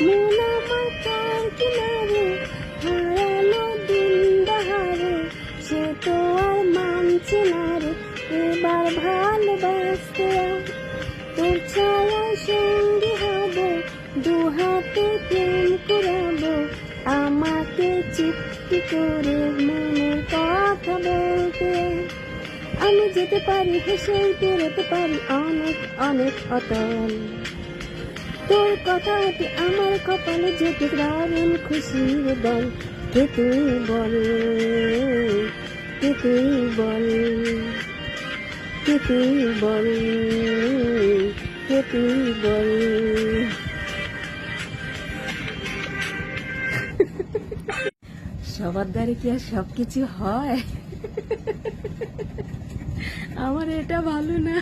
মন আমার তার কিনারে হারালো দিন বাহারে, সে তো আর মানছে না রে এবার ভালোবাসতে। তোর ছায়ায় সঙ্গী হব, দু হাতে প্রেম করাবো, আমাকে চুপটি করে মনের কথা বলতে। আমি যেতে পারি হেসে পেরোতে পারি অনেক অনেক অতল, তোর কথা হতে আমার কপালে যেতে দারুণ খুশির দল। কে তুই বল, কে তুই বল, কে তুই বল, কে তুই বল। সবার দ্বারে কি আর সবকিছু হয়? আমার এটা ভালো না।